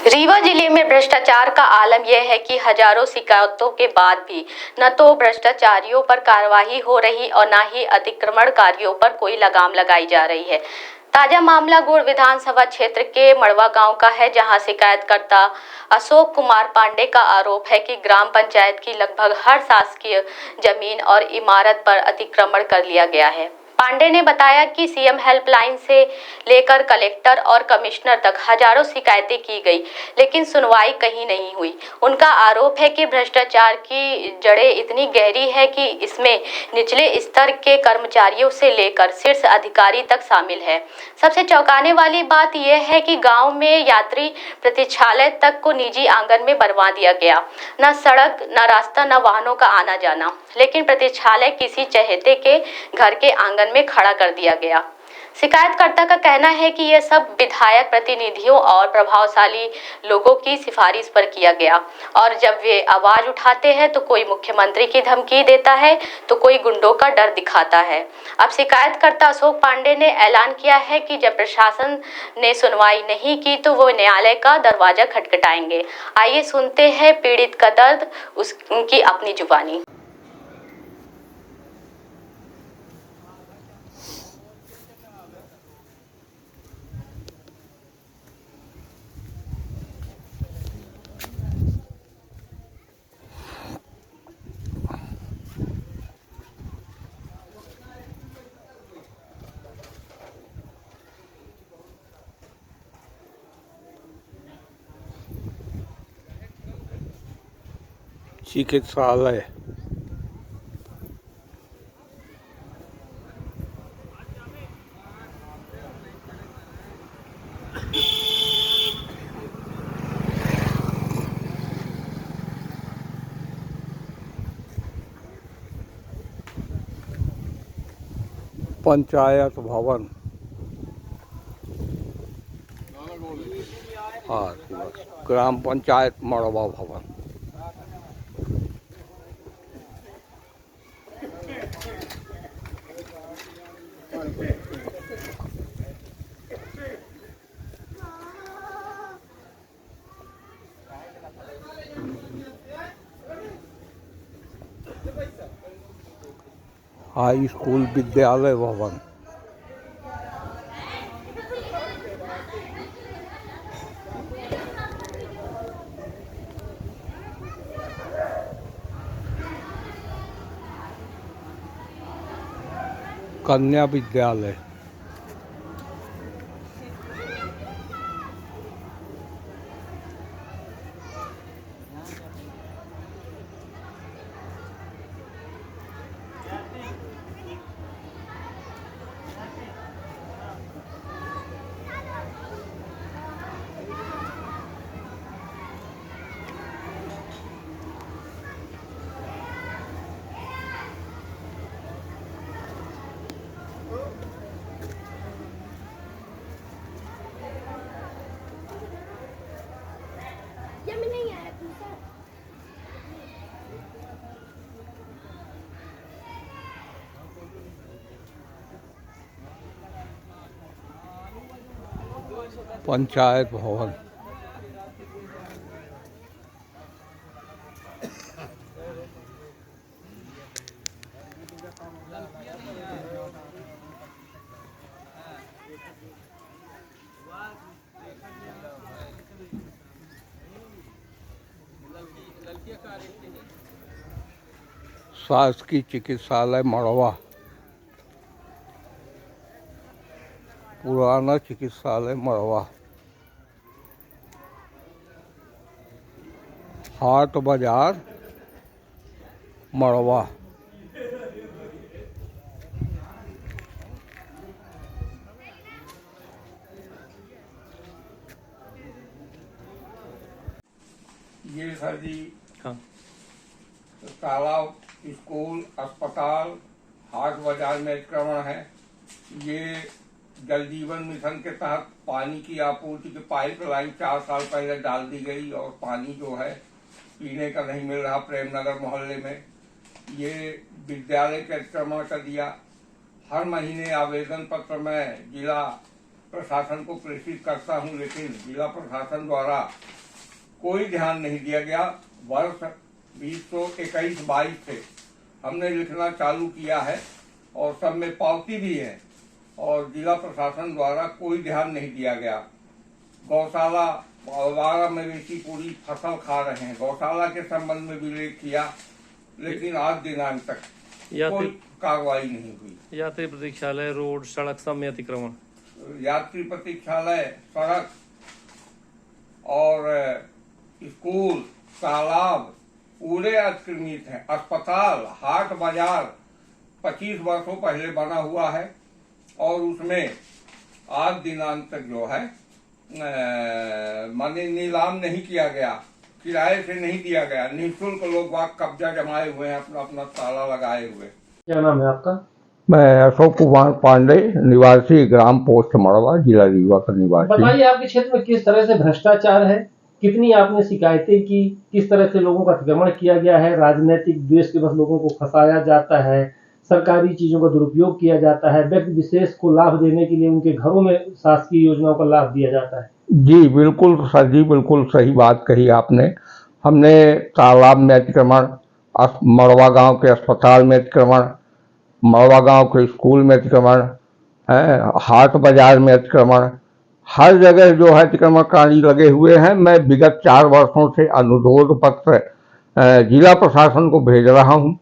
रीवा जिले में भ्रष्टाचार का आलम यह है कि हजारों शिकायतों के बाद भी न तो भ्रष्टाचारियों पर कार्रवाई हो रही और न ही अतिक्रमणकारियों पर कोई लगाम लगाई जा रही है। ताजा मामला गुड़ विधानसभा क्षेत्र के मड़वा गांव का है, जहां शिकायतकर्ता अशोक कुमार पांडे का आरोप है कि ग्राम पंचायत की लगभग हर शासकीय जमीन और इमारत पर अतिक्रमण कर लिया गया है। पांडे ने बताया कि सीएम हेल्पलाइन से लेकर कलेक्टर और कमिश्नर तक हजारों शिकायतें की गई, लेकिन सुनवाई कहीं नहीं हुई। उनका आरोप है कि भ्रष्टाचार की जड़ें इतनी गहरी है कि इसमें निचले स्तर के कर्मचारियों से लेकर शीर्ष अधिकारी तक शामिल है। सबसे चौंकाने वाली बात यह है कि गांव में यात्री प्रतीक्षालय तक को निजी आंगन में बनवा दिया गया। न सड़क, न रास्ता, न वाहनों का आना जाना, लेकिन प्रतीक्षालय किसी चहेते के घर के आंगन में खड़ा कर दिया गया। शिकायतकर्ता का कहना है कि यह सब विधायक प्रतिनिधियों और प्रभावशाली लोगों की सिफारिश पर किया गया, और जब वे आवाज उठाते हैं तो कोई मुख्यमंत्री की धमकी देता है तो कोई गुंडों का डर दिखाता है। अब शिकायतकर्ता अशोक पांडे ने ऐलान किया है कि जब प्रशासन ने सुनवाई नहीं की तो वो न्यायालय का दरवाजा खटखटाएंगे। आइए सुनते हैं पीड़ित का दर्द, उनकी अपनी जुबानी। चिकित्सालय पंचायत भवन, हाँ, ग्राम पंचायत मड़वा भवन। हाई स्कूल विद्यालय भवन, कन्या विद्यालय, पंचायत भवन, शासकीय चिकित्सालय मड़वा, पुराना चिकित्सालय मड़वा, हाट बाजार मड़वा, ये सर जी तालाब, स्कूल, अस्पताल, हाट बाजार में अतिक्रमण है। ये जल जीवन मिशन के तहत पानी की आपूर्ति की पाइपलाइन 4 साल पहले डाल दी गई और पानी जो है पीने का नहीं मिल रहा प्रेमनगर मोहल्ले में। ये विद्यालय के अतिक्रमण कर दिया। हर महीने आवेदन पत्र मैं जिला प्रशासन को प्रेषित करता हूं, लेकिन जिला प्रशासन द्वारा कोई ध्यान नहीं दिया गया। वर्ष 2021-22 से हमने लिखना चालू किया है और सब में पावती भी है और जिला प्रशासन द्वारा कोई ध्यान नहीं दिया गया। गौशाला 12 मवेशी पूरी फसल खा रहे हैं। गौशाला के संबंध में भी लेख किया, लेकिन आज दिनांक तक कोई कार्रवाई नहीं हुई। यात्री प्रतीक्षालय, रोड, सड़क सब में अतिक्रमण। यात्री प्रतीक्षालय, सड़क और स्कूल, तालाब पूरे अतिक्रमित हैं। अस्पताल, हाट बाजार 25 वर्षों पहले बना हुआ है और उसमें आज दिनांक तक जो है माने नीलाम नहीं किया गया, किराए से नहीं दिया गया। निःशुल्क लोग वहाँ कब्जा जमाए हुए हैं, अपना अपना ताला लगाए हुए। क्या नाम है आपका? मैं अशोक कुमार पांडे, निवासी ग्राम पोस्ट मड़वा, जिला रीवा का निवासी। बताइए आपके क्षेत्र में किस तरह से भ्रष्टाचार है, कितनी आपने शिकायतें की, किस तरह से लोगों का अतिक्रमण किया गया है, राजनीतिक द्वेष के बस लोगों को फंसाया जाता है, सरकारी चीजों का दुरुपयोग किया जाता है, व्यक्ति विशेष को लाभ देने के लिए उनके घरों में शासकीय योजनाओं का लाभ दिया जाता है। जी बिल्कुल सर जी, बिल्कुल सही बात कही आपने। हमने तालाब में अतिक्रमण, मड़वा गांव के अस्पताल में अतिक्रमण, मड़वा गांव के स्कूल में अतिक्रमण है, हाट बाजार में अतिक्रमण, हर जगह जो है अतिक्रमणकारी लगे हुए हैं। मैं विगत 4 वर्षों से अनुरोध पत्र जिला प्रशासन को भेज रहा हूं।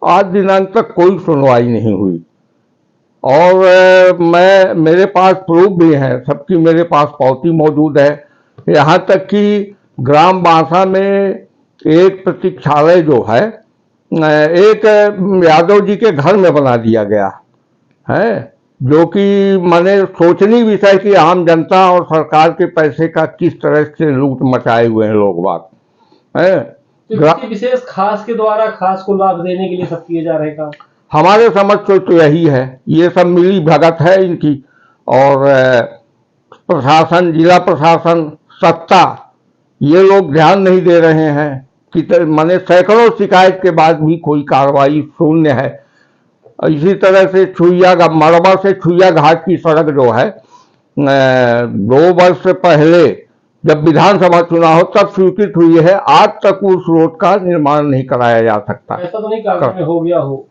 आज दिनांक तक कोई सुनवाई नहीं हुई और मेरे पास प्रूफ भी है, सबकी मेरे पास पावती मौजूद है। यहाँ तक कि ग्राम बांसा में एक प्रतीक्षालय जो है एक यादव जी के घर में बना दिया गया है, जो कि माने सोचनीय विषय की आम जनता और सरकार के पैसे का किस तरह से लूट मचाए हुए हैं लोग बात है। तो किसी विशेष खास के द्वारा खास को लाभ देने के लिए सब किए जा रहे काम। हमारे समझ से तो यही है, ये सब मिली भगत है इनकी। और प्रशासन, जिला प्रशासन, सत्ता, ये लोग ध्यान नहीं दे रहे हैं कि माने सैकड़ों शिकायत के बाद भी कोई कार्रवाई शून्य है। इसी तरह से मड़वा से छुइया घाट की सड़क जो है 2 वर्ष पहले जब विधानसभा चुनाव तब स्वीकृत हुई है, आज तक उस रोड का निर्माण नहीं कराया जा सकता। ऐसा तो नहीं कागज में हो गया हो?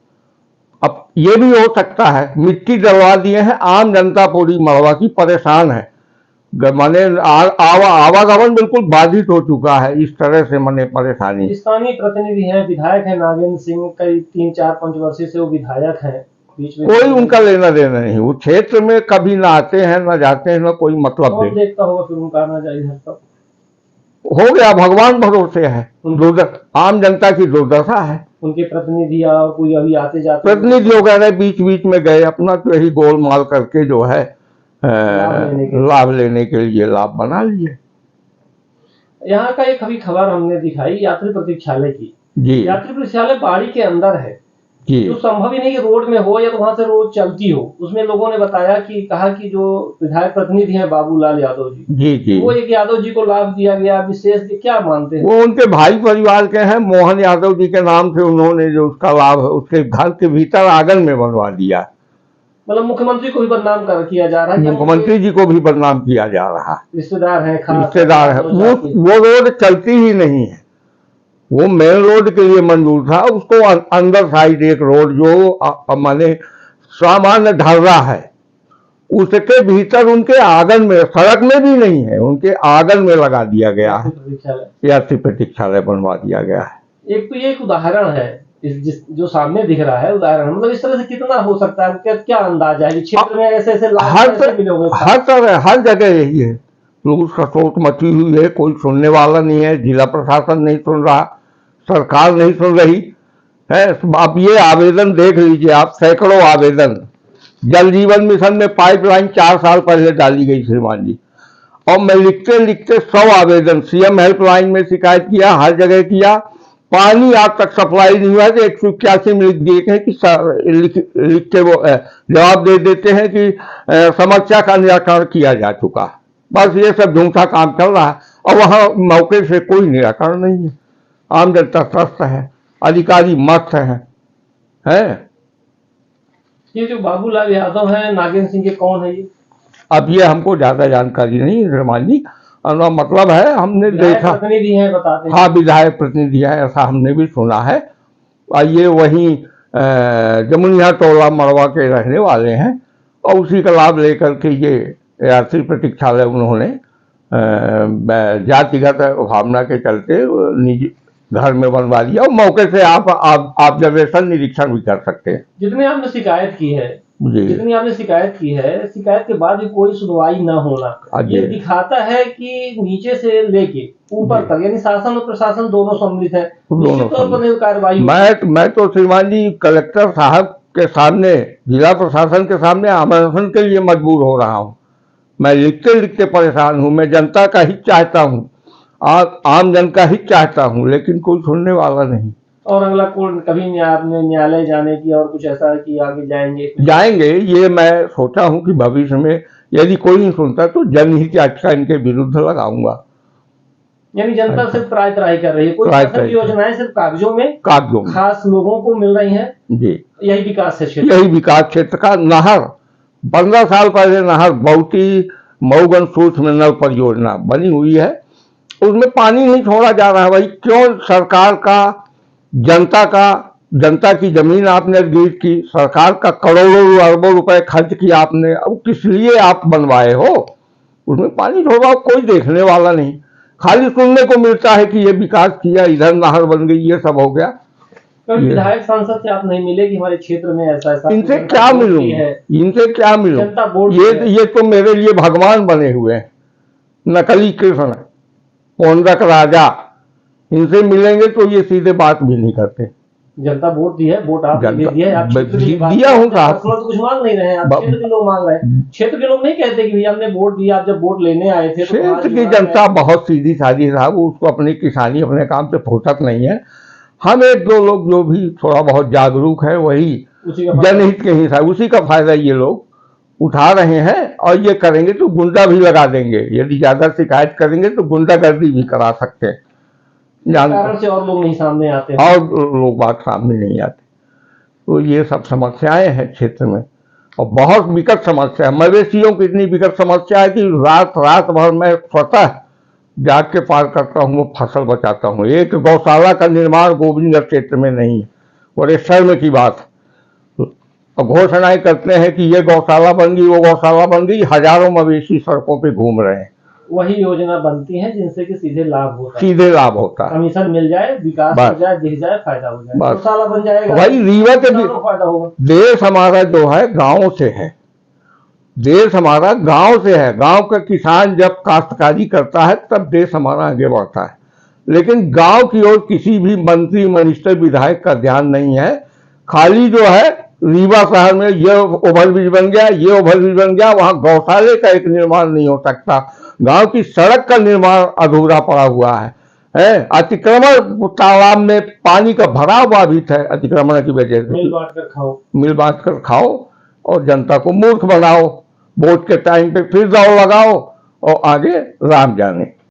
अब ये भी हो सकता है, मिट्टी डलवा दिए हैं। आम जनता पूरी मड़वा की परेशान है, माने आवागमन बिल्कुल बाधित हो चुका है। इस तरह से माने परेशानी। स्थानीय प्रतिनिधि हैं, विधायक हैं नागेंद्र सिंह, कई 3-4-5 वर्ष से वो विधायक हैं, बीच में कोई उनका लेना देना नहीं। वो क्षेत्र में कभी ना आते हैं ना जाते हैं, ना कोई मतलब नहीं। देखता होगा फिर उनका आना जायज है। तब हो गया, भगवान भरोसे है। आम जनता की दुर्दशा है। उनके प्रतिनिधि और कोई अभी आते जाते प्रतिनिधि वगैरह बीच बीच में गए, अपना तो यही गोलमाल करके जो है लाभ लेने के लिए लाभ बना लिए। यहाँ का एक अभी खबर हमने दिखाई यात्री प्रतीक्षालय की। जी, यात्री प्रतीक्षालय बाड़ी के अंदर है जी, तो संभव ही नहीं कि रोड में हो या तो वहां से रोड चलती हो। उसमें लोगों ने बताया कि कहा कि जो विधायक प्रतिनिधि हैं बाबूलाल यादव जी, जी, जी, वो एक यादव जी को लाभ दिया गया विशेष, क्या मानते हैं? वो उनके भाई परिवार के हैं, मोहन यादव जी के नाम से उन्होंने जो उसका लाभ उसके घर के भीतर आंगन में बनवा दिया। मतलब मुख्यमंत्री को भी बदनाम किया जा रहा है। मुख्यमंत्री जी को भी बदनाम किया जा रहा है। रिश्तेदार है, रिश्तेदार है। वो रोड चलती ही नहीं है, वो मेन रोड के लिए मंजूर था। उसको अंदर साइड एक रोड जो माने सामान्य ढर्रा है, उसके भीतर उनके आंगन में, सड़क में भी नहीं है, उनके आंगन में लगा दिया गया है, यात्री प्रतीक्षालय बनवा दिया गया है। एक तो ये एक उदाहरण है जो सामने दिख रहा है उदाहरण, मतलब इस तरह से कितना हो सकता है, क्या अंदाजा है क्षेत्र में ऐसे ऐसे हर जगह यही है। लोग सोच मची हुई है, कोई सुनने वाला नहीं है। जिला प्रशासन नहीं सुन रहा, सरकार नहीं सुन रही है। अब ये आवेदन देख लीजिए आप, सैकड़ों आवेदन। जल जीवन मिशन में पाइपलाइन 4 साल पहले डाली गई श्रीमान जी, और मैं लिखते लिखते 100 आवेदन सीएम हेल्पलाइन में शिकायत किया, हर जगह किया, पानी आज तक सप्लाई नहीं हुआ। 181 में लिख दिए हैं कि लिख के वो जवाब दे देते हैं कि समस्या का निराकरण किया जा चुका। बस ये सब झूठा काम चल रहा है और वहां मौके से कोई निराकरण नहीं है। आम जनता त्रस्त है, अधिकारी मस्त है। ये जो बाबूलाल यादव है, नागेंद्र सिंह के कौन है ये? अब ये हमको ज्यादा जानकारी नहीं है श्रीमान जी। मतलब है, हमने देखा। प्रतिनिधि हैं बताते हैं। हाँ, विधायक प्रतिनिधि है, ऐसा हमने भी सुना है। और ये वहीं जमुनिया टोला मड़वा के रहने वाले हैं और उसी का लाभ लेकर के ये यात्री प्रतीक्षालय उन्होंने जातिगत भावना के चलते निजी घर में बनवा दिया और मौके से आप ऑब्जर्वेशन निरीक्षण भी कर सकते हैं। जितने आपने शिकायत की है, जी, जितनी आपने शिकायत की है, शिकायत के बाद भी कोई सुनवाई न होना, ये दिखाता है कि नीचे से लेके ऊपर तक यानी शासन और प्रशासन दोनों सम्मिलित है, निश्चित तौर पर कार्रवाई। मैं तो श्रीमान जी कलेक्टर साहब के सामने, जिला प्रशासन के सामने आमंत्रण के लिए मजबूर हो रहा हूँ। मैं लिखते लिखते परेशान हूँ। मैं जनता का हित चाहता हूँ, आम जन का हित चाहता हूँ, लेकिन कोई सुनने वाला नहीं। और अगला कौन, कभी आपने न्यायालय जाने की और कुछ ऐसा है कि आगे जाएंगे? ये मैं सोचा हूँ कि भविष्य में यदि कोई नहीं सुनता तो जनहित याचिका इनके विरुद्ध लगाऊंगा। यानी जनता सिर्फ त्राही कर रही है, कोई शासन की योजनाएं सिर्फ कागजों में खास लोगों को मिल रही हैं। जी, यही विकास है क्षेत्र, यही विकास क्षेत्र का। नहर 15 साल पहले नहर बहुती मऊगन सूक्ष्म नल परियोजना बनी हुई है, उसमें पानी नहीं छोड़ा जा रहा है। भाई क्यों? सरकार का, जनता की जमीन आपने गिर की, सरकार का करोड़ों अरबों रुपए खर्च किया आपने, अब किस लिए आप बनवाए हो? उसमें पानी छोड़ा, कोई देखने वाला नहीं। खाली सुनने को मिलता है कि ये विकास किया, इधर नहर बन गई, ये सब हो गया। कभी विधायक सांसद से आप नहीं मिले कि हमारे क्षेत्र में ऐसा? इनसे क्या मिलूं? इनसे क्या मिलूं? जनता बोर्ड ये तो मेरे लिए भगवान बने हुए हैं, नकली कृष्ण, पौंडक राजा। इनसे मिलेंगे तो ये सीधे बात भी नहीं करते। जनता वोट दी है, वोट आपने दिया है, आप दिया हूँ साहब, तो कुछ मांग नहीं रहे हैं, आप क्षेत्र के लोग मांग रहे हैं। क्षेत्र के लोग नहीं कहते कि भैया हमने वोट दिया, आप जब वोट लेने आए थे। क्षेत्र की जनता बहुत सीधी सादी साहब, उसको अपनी किसानी अपने काम से फुर्सत नहीं है। हम एक दो लोग जो भी थोड़ा बहुत जागरूक है, वही जनहित के ही साहब, उसी का फायदा ये लोग उठा रहे हैं। और ये करेंगे तो गुंडा भी लगा देंगे, यदि ज्यादा शिकायत करेंगे तो गुंडागर्दी भी करा सकते हैं। कारण से और लोग नहीं सामने आते, और लोग बात सामने नहीं आते। तो ये सब समस्याएं हैं क्षेत्र में, और बहुत विकट समस्या है। मवेशियों की इतनी विकट समस्या है कि रात भर मैं स्वतः जाग के पार करता हूँ, वो फसल बचाता हूँ। एक गौशाला का निर्माण गोविंदगढ़ क्षेत्र में नहीं है, और शर्म की बात। और घोषणाएं करते हैं कि ये गौशाला बन गई, वो गौशाला बन गई, हजारों मवेशी सड़कों पे घूम रहे हैं। वही योजना बनती है जिनसे कि सीधे लाभ होता है, सीधे लाभ होता है, कमीशन मिल जाए, विकास हो जाए, दिख जाए, फायदा हो जाए, गौशाला बन जाएगा, वही रीवा के भी फायदा होगा। देश हमारा जो है गांव से है, देश हमारा गांव से है। गांव का किसान जब काश्तकारी करता है तब देश हमारा आगे बढ़ता है। लेकिन गांव की ओर किसी भी मंत्री, मिनिस्टर, विधायक का ध्यान नहीं है। खाली जो है रीवा शहर में ये ओवरब्रिज बन गया, ये ओवरब्रिज बन गया, वहां गौशाले का एक निर्माण नहीं हो सकता। गांव की सड़क का निर्माण अधूरा पड़ा हुआ है। अतिक्रमण, तालाब में पानी का भराव बाधित है अतिक्रमण की वजह से। मिल बांट कर खाओ और जनता को मूर्ख बनाओ, वोट के टाइम पे फिर दौड़ लगाओ और आगे राम जाने।